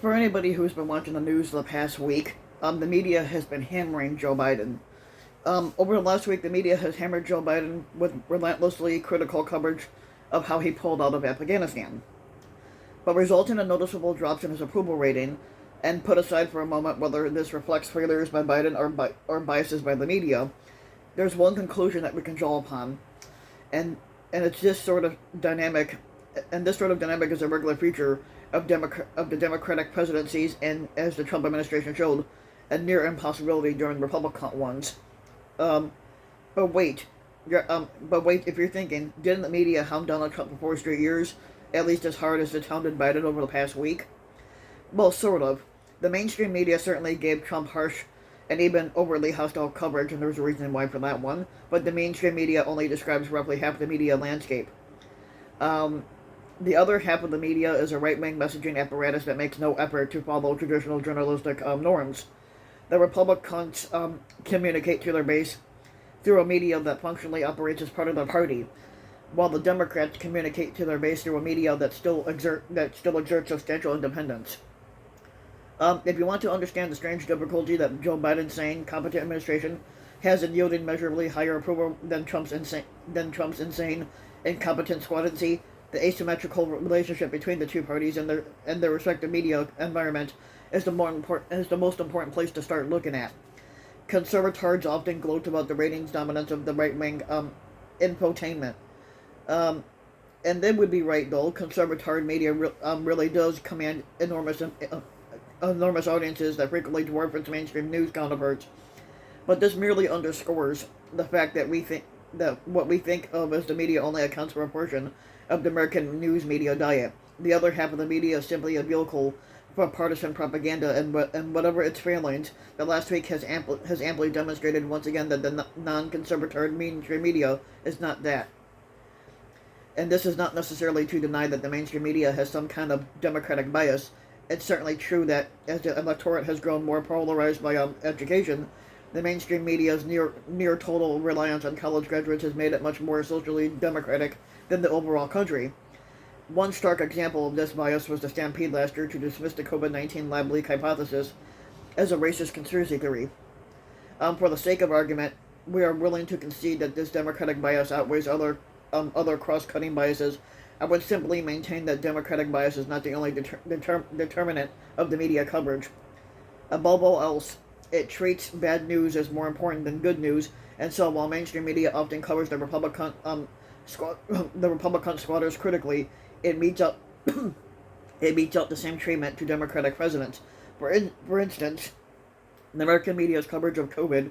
For anybody who's been watching the news the past week, the media has been hammering Joe Biden. Over the last week, the media has hammered Joe Biden with relentlessly critical coverage of how he pulled out of Afghanistan, but resulting in noticeable drops in his approval rating. And put aside for a moment whether this reflects failures by Biden or biases by the media, there's one conclusion that we can draw upon, and it's this sort of dynamic, and this sort of dynamic is a regular feature of the Democratic presidencies, and as the Trump administration showed, a near impossibility during Republican ones. Um, but wait, if you're thinking, didn't the media hound Donald Trump for 4 straight years, at least as hard as it's hounded Biden over the past week? Well, sort of. The mainstream media certainly gave Trump harsh and even overly hostile coverage, and there's a reason why for that one, but the mainstream media only describes roughly half the media landscape. Um, the other half of the media is a right-wing messaging apparatus that makes no effort to follow traditional journalistic norms. The Republicans communicate to their base through a media that functionally operates as part of their party, while the Democrats communicate to their base through a media that still exerts substantial independence. If you want to understand the strange difficulty that Joe Biden's sane, competent administration has in yielding measurably higher approval than Trump's insane, incompetent squadancy, the asymmetrical relationship between the two parties and their respective media environment is the most important place to start looking at. Conservatards often gloat about the ratings dominance of the right wing infotainment. And they would be right, though. Conservatard media really does command enormous audiences that frequently dwarf its mainstream news counterparts. But this merely underscores the fact that what we think of as the media only accounts for a portion of the American news media diet. The other half of the media is simply a vehicle for partisan propaganda, and whatever its failings, the last week has amply demonstrated once again that the non-conservative mainstream media is not that. And this is not necessarily to deny that the mainstream media has some kind of democratic bias. It's certainly true that as the electorate has grown more polarized by education, the mainstream media's near total reliance on college graduates has made it much more socially democratic than the overall country. One stark example of this bias was the stampede last year to dismiss the COVID-19 lab leak hypothesis as a racist conspiracy theory. For the sake of argument, we are willing to concede that this democratic bias outweighs other cross-cutting biases. I would simply maintain that democratic bias is not the only determinant of the media coverage. Above all else, it treats bad news as more important than good news, and so while mainstream media often covers the Republican squatters critically, it meets out the same treatment to Democratic presidents. For instance, the American media's coverage of COVID,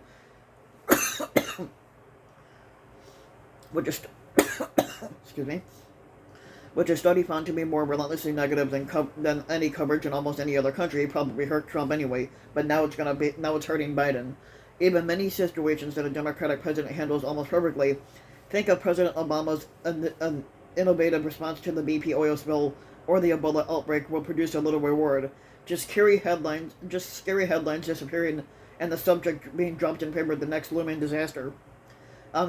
which is excuse me, which a study found to be more relentlessly negative than any coverage in almost any other country, probably hurt Trump anyway. But now it's hurting Biden. Even many situations that a Democratic president handles almost perfectly. Think of President Obama's an innovative response to the BP oil spill or the Ebola outbreak will produce a little reward. Just scary headlines disappearing and the subject being dropped in favor of the next looming disaster.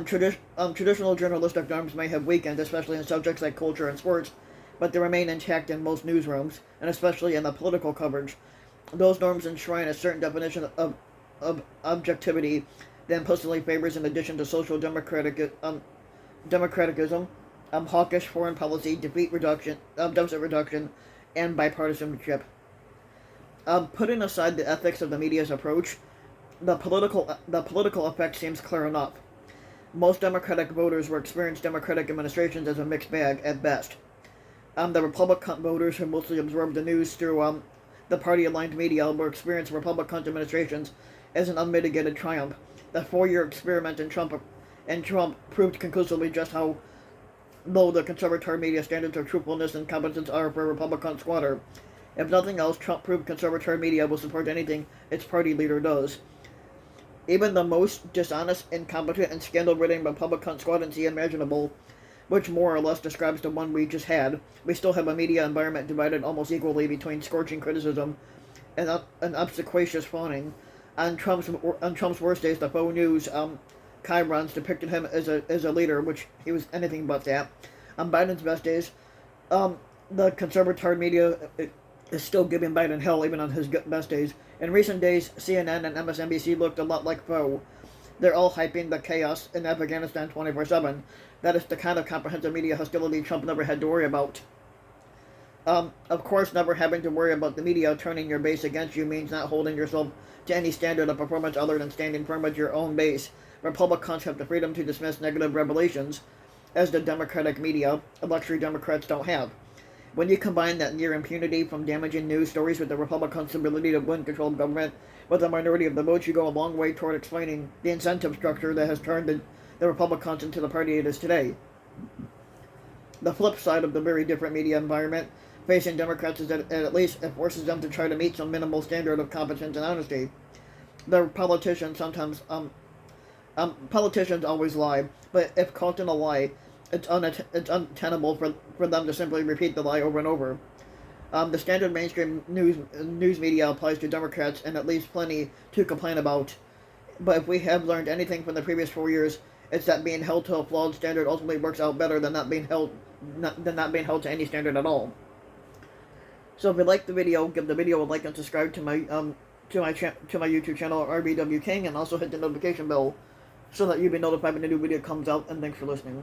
Traditional journalistic norms may have weakened, especially in subjects like culture and sports, but they remain intact in most newsrooms, and especially in the political coverage. Those norms enshrine a certain definition of objectivity that implicitly favors, in addition to social democraticism, hawkish foreign policy, deficit reduction, and bipartisanship. Putting aside the ethics of the media's approach, the political effect seems clear enough. Most Democratic voters will experience Democratic administrations as a mixed bag at best. The Republican voters who mostly absorb the news through the party-aligned media will experience Republican administrations as an unmitigated triumph. The 4-year experiment in Trump proved conclusively just how low the conservative media standards of truthfulness and competence are for a Republican squatter. If nothing else, Trump proved conservative media will support anything its party leader does. Even the most dishonest, incompetent, and scandal-ridden Republican squadancy imaginable, which more or less describes the one we just had, we still have a media environment divided almost equally between scorching criticism and obsequious fawning. On Trump's worst days, the faux news chyrons depicted him as a leader, which he was anything but that. On Biden's best days, the conservative media is still giving Biden hell even on his best days. In recent days, CNN and MSNBC looked a lot like Poe. They're all hyping the chaos in Afghanistan 24/7. That is the kind of comprehensive media hostility Trump never had to worry about. Of course, never having to worry about the media turning your base against you means not holding yourself to any standard of performance other than standing firm with your own base. Republicans have the freedom to dismiss negative revelations, as the Democratic media, luxury Democrats, don't have. When you combine that near impunity from damaging news stories with the Republicans' ability to win control of government with a minority of the votes, you go a long way toward explaining the incentive structure that has turned the Republicans into the party it is today. The flip side of the very different media environment facing Democrats is that at least it forces them to try to meet some minimal standard of competence and honesty. The politicians politicians always lie, but if caught in a lie, it's untenable for them to simply repeat the lie over and over. The standard mainstream news media applies to Democrats, and it leaves plenty to complain about. But if we have learned anything from the previous 4 years, it's that being held to a flawed standard ultimately works out better than not being held to any standard at all. So if you like the video, give the video a like and subscribe to my YouTube channel RBW King, and also hit the notification bell so that you'll be notified when a new video comes out. And thanks for listening.